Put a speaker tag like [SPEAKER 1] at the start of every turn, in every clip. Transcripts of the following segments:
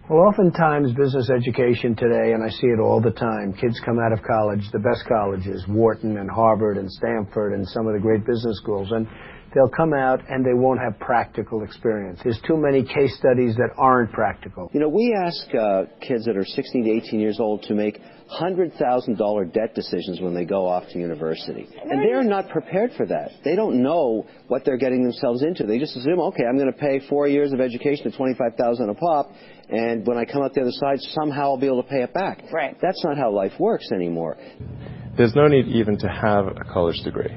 [SPEAKER 1] Well, oftentimes business education today, and I see it all the time, kids come out of college, the best colleges, Wharton and Harvard and Stanford and some of the great business schools, and they'll come out and they won't have practical experience. There's too many case studies that aren't practical.
[SPEAKER 2] You know, we ask kids that are 16 to 18 years old to make $100,000 debt decisions when they go off to university. And they're not prepared for that. They don't know what they're getting themselves into. They just assume, okay, I'm going to pay 4 years of education at $25,000 a pop, and when I come out the other side, somehow I'll be able to pay it back.
[SPEAKER 3] Right.
[SPEAKER 2] That's not how life works anymore.
[SPEAKER 4] There's no need even to have a college degree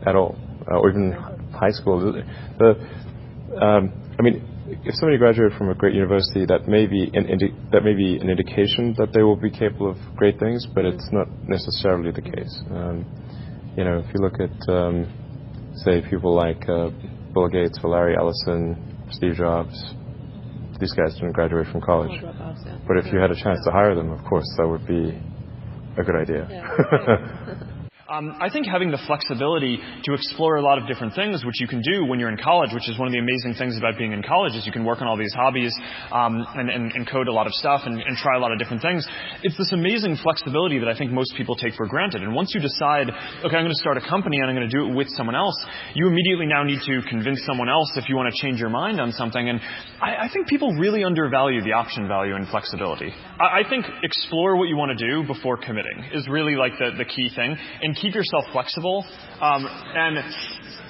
[SPEAKER 4] at all, or even high school. I mean, if somebody graduated from a great university, that may be an indication that they will be capable of great things, but it's not necessarily the case. You know, if you look at, say, people like Bill Gates, Larry Ellison, Steve Jobs, these guys didn't graduate from college. But if you had a chance to hire them, of course, that would be a good idea.
[SPEAKER 3] Yeah.
[SPEAKER 5] I think having the flexibility to explore a lot of different things, which you can do when you're in college, which is one of the amazing things about being in college, is you can work on all these hobbies and code a lot of stuff and try a lot of different things. It's this amazing flexibility that I think most people take for granted. And once you decide, okay, I'm going to start a company and I'm going to do it with someone else, you immediately now need to convince someone else if you want to change your mind on something. And I think people really undervalue the option value and flexibility. I think explore what you want to do before committing is really like the key thing. And keep yourself flexible. And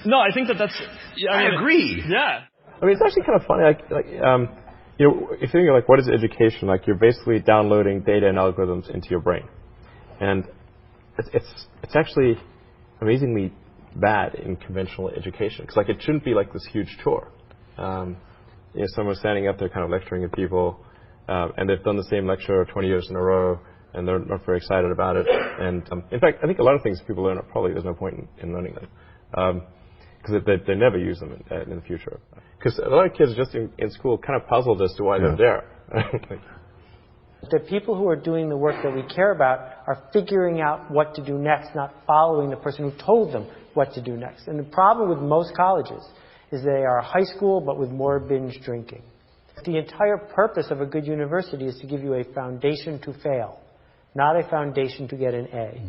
[SPEAKER 5] no, I think that's. Yeah,
[SPEAKER 6] I agree.
[SPEAKER 5] Yeah.
[SPEAKER 4] I mean, it's actually kind of funny. You know, if you think of what is education, you're basically downloading data and algorithms into your brain, and it's actually amazingly bad in conventional education because it shouldn't be this huge chore. You know, someone standing up there kind of lecturing at people, and they've done the same lecture 20 years in a row. And they're not very excited about it. And in fact, I think a lot of things people learn, probably there's no point in learning them. Because they never use them in the future. Because a lot of kids just in school kind of puzzled as to why they're there.
[SPEAKER 7] The people who are doing the work that we care about are figuring out what to do next, not following the person who told them what to do next. And the problem with most colleges is they are high school, but with more binge drinking. The entire purpose of a good university is to give you a foundation to fail, not a foundation to get an A.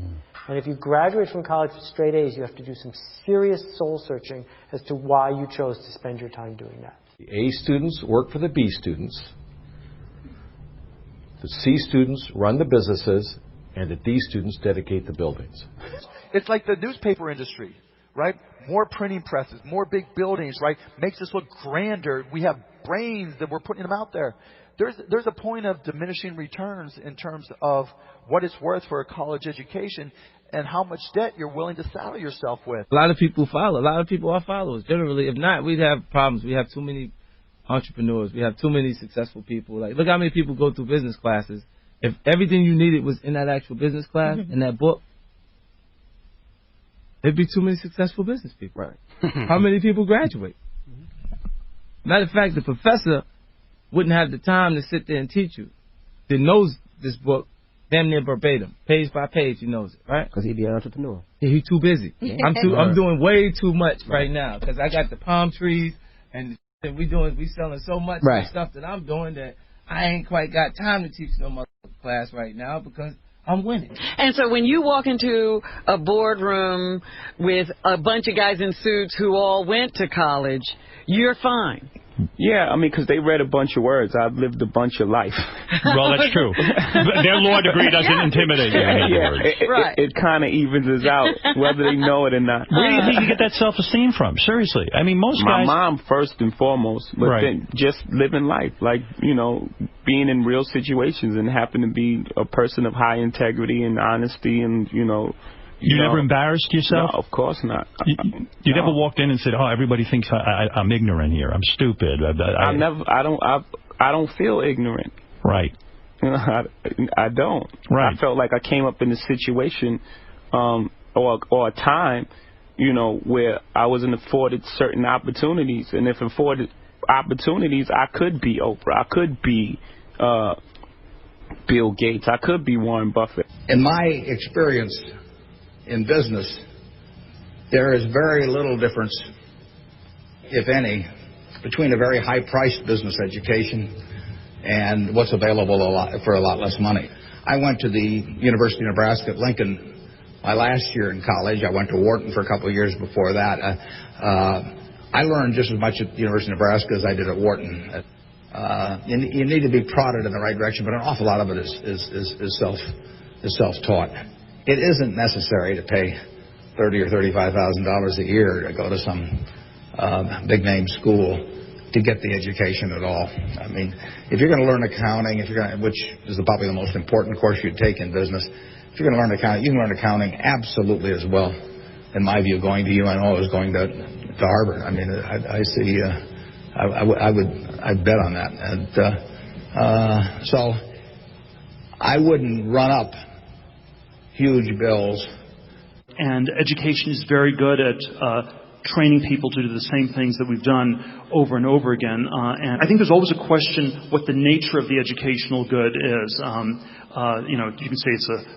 [SPEAKER 7] And if you graduate from college with straight A's, you have to do some serious soul searching as to why you chose to spend your time doing that.
[SPEAKER 6] The A students work for the B students. The C students run the businesses, and the D students dedicate the buildings.
[SPEAKER 8] It's like the newspaper industry, right? More printing presses, more big buildings, right? Makes us look grander. We have brains that we're putting them out there. There's a point of diminishing returns in terms of what it's worth for a college education and how much debt you're willing to saddle yourself with.
[SPEAKER 9] A lot of people follow. A lot of people are followers. Generally, if not, we'd have problems. We have too many entrepreneurs. We have too many successful people. Look how many people go through business classes. If everything you needed was in that actual business class, in that book, there'd be too many successful business people.
[SPEAKER 6] Right.
[SPEAKER 9] How many people graduate? Matter of fact, the professor wouldn't have the time to sit there and teach you. That knows this book damn near verbatim, page by page. He knows it, right?
[SPEAKER 10] Because he'd be an entrepreneur.
[SPEAKER 9] Yeah, he's too busy. I'm doing way too much right now because I got the palm trees and we selling so much stuff that I'm doing that I ain't quite got time to teach no motherfucking class right now because I'm winning.
[SPEAKER 3] And so when you walk into a boardroom with a bunch of guys in suits who all went to college, you're fine.
[SPEAKER 11] Yeah, I mean, because they read a bunch of words. I've lived a bunch of life.
[SPEAKER 12] Well, that's true. Their law degree doesn't intimidate you.
[SPEAKER 11] It kind of evens us out, whether they know it or not.
[SPEAKER 12] Where do you think you get that self-esteem from? Seriously. I mean, most guys...
[SPEAKER 11] My mom, first and foremost, but then just living life, being in real situations and happen to be a person of high integrity and honesty and,
[SPEAKER 12] You never embarrassed yourself?
[SPEAKER 11] No, of course not.
[SPEAKER 12] You never walked in and said, "Oh, everybody thinks I'm ignorant here. I'm stupid."
[SPEAKER 11] I don't feel ignorant.
[SPEAKER 12] Right.
[SPEAKER 11] I don't.
[SPEAKER 12] Right.
[SPEAKER 11] I felt like I came up in a situation, or a time, where I wasn't afforded certain opportunities, and if afforded opportunities, I could be Oprah. I could be Bill Gates. I could be Warren Buffett.
[SPEAKER 13] In my experience in business, there is very little difference, if any, between a very high-priced business education and what's available for a lot less money. I went to the University of Nebraska at Lincoln my last year in college. I went to Wharton for a couple of years before that. I learned just as much at the University of Nebraska as I did at Wharton. You need to be prodded in the right direction, but an awful lot of it is self-taught. It isn't necessary to pay $30,000 or $35,000 a year to go to some big-name school to get the education at all. I mean, if you're going to learn accounting, which is probably the most important course you'd take in business, if you're going to learn accounting, you can learn accounting absolutely as well, in my view, going to UNO as going to Harvard. I mean, I see. I'd bet on that, and so I wouldn't run up huge bills.
[SPEAKER 10] And education is very good at training people to do the same things that we've done over and over again. And I think there's always a question what the nature of the educational good is. You can say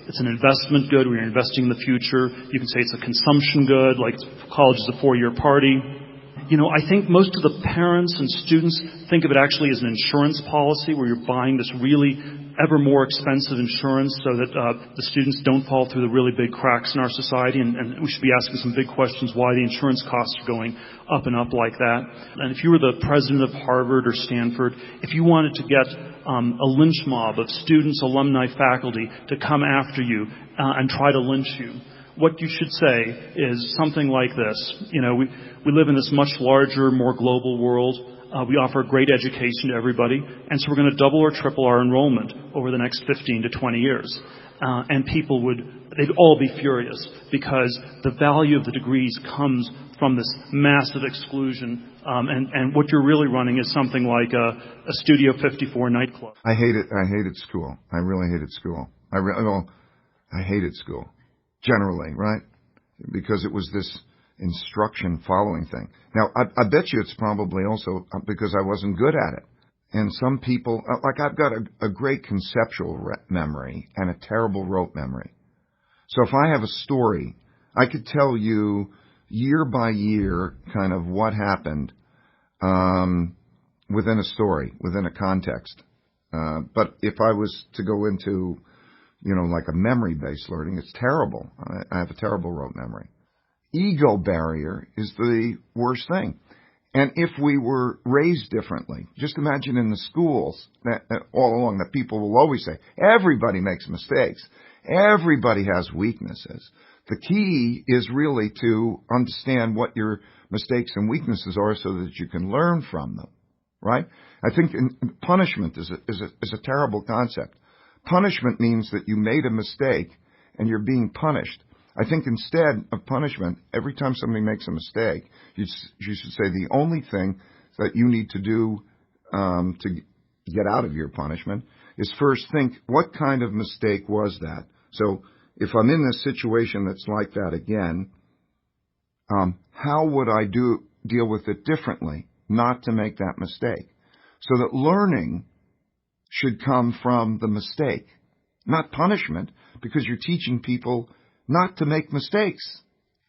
[SPEAKER 10] it's an investment good, where you're investing in the future. You can say it's a consumption good, like college is a 4-year party. I think most of the parents and students think of it actually as an insurance policy, where you're buying this really ever more expensive insurance so that the students don't fall through the really big cracks in our society. And we should be asking some big questions why the insurance costs are going up and up like that. And if you were the president of Harvard or Stanford, if you wanted to get a lynch mob of students, alumni, faculty to come after you and try to lynch you, what you should say is something like this. We live in this much larger, more global world. We offer great education to everybody, and so we're going to double or triple our enrollment over the next 15 to 20 years. And people they'd all be furious, because the value of the degrees comes from this massive exclusion. And what you're really running is something like a Studio 54 nightclub.
[SPEAKER 14] I hated school. I really hated school. I hated school. Generally, right? Because it was this instruction following thing. Now, I bet you it's probably also because I wasn't good at it. And some people, like I've got a great conceptual memory and a terrible rote memory. So if I have a story, I could tell you year by year kind of what happened within a story, within a context. But if I was to go into like a memory-based learning, it's terrible. I have a terrible rote memory. Ego barrier is the worst thing. And if we were raised differently, just imagine in the schools that all along that people will always say, everybody makes mistakes. Everybody has weaknesses. The key is really to understand what your mistakes and weaknesses are so that you can learn from them, right? I think punishment is a terrible concept. Punishment means that you made a mistake and you're being punished. I think instead of punishment, every time somebody makes a mistake, you should say the only thing that you need to do to get out of your punishment is first think, what kind of mistake was that? So if I'm in this situation that's like that again, how would I deal with it differently, not to make that mistake? So that learning should come from the mistake, not punishment, because you're teaching people not to make mistakes.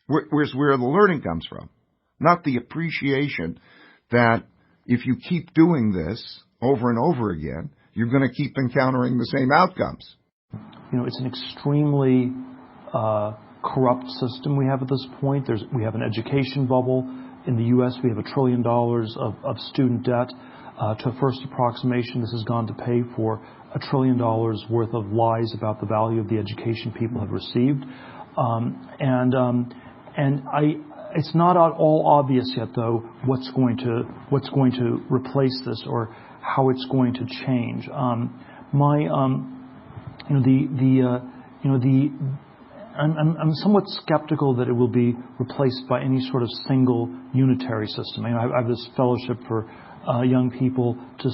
[SPEAKER 14] Where's where the learning comes from, not the appreciation that if you keep doing this over and over again, you're going to keep encountering the same outcomes.
[SPEAKER 15] It's an extremely corrupt system we have at this point. We have an education bubble. In the U.S., we have $1 trillion of student debt. To a first approximation, this has gone to pay for $1 trillion worth of lies about the value of the education people have received. It's not at all obvious yet, though, what's going to replace this or how it's going to change. I'm somewhat skeptical that it will be replaced by any sort of single unitary system. I have this fellowship for young people to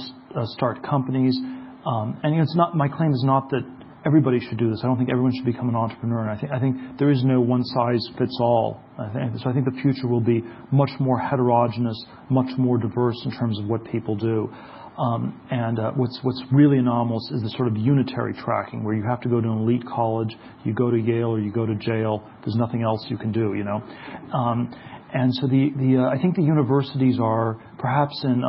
[SPEAKER 15] start companies, and it's not. My claim is not that everybody should do this. I don't think everyone should become an entrepreneur. And I think there is no one size fits all. So I think the future will be much more heterogeneous, much more diverse in terms of what people do. What's really anomalous is the sort of unitary tracking, where you have to go to an elite college, you go to Yale or you go to jail. There's nothing else you can do, And so I think the universities are perhaps in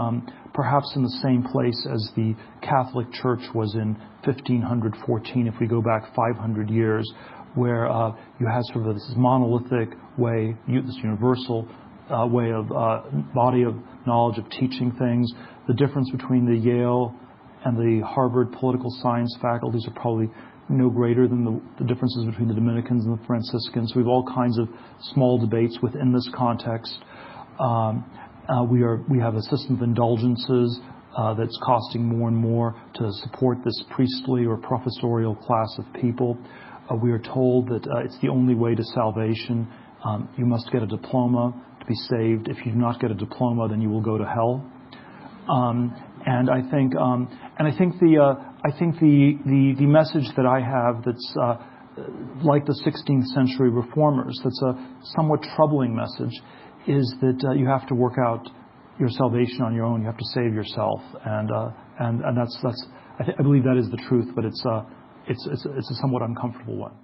[SPEAKER 15] perhaps in the same place as the Catholic Church was in 1514, if we go back 500 years, where you had sort of this monolithic way, this universal way of body of knowledge of teaching things. The difference between the Yale and the Harvard political science faculties are probably no greater than the differences between the Dominicans and the Franciscans. So we have all kinds of small debates within this context. We have a system of indulgences that's costing more and more to support this priestly or professorial class of people. We are told that it's the only way to salvation. You must get a diploma to be saved. If you do not get a diploma, then you will go to hell. And I think the message that I have that's like the 16th century reformers, that's a somewhat troubling message, is that you have to work out your salvation on your own. You have to save yourself, and that's I believe that is the truth, but it's a somewhat uncomfortable one.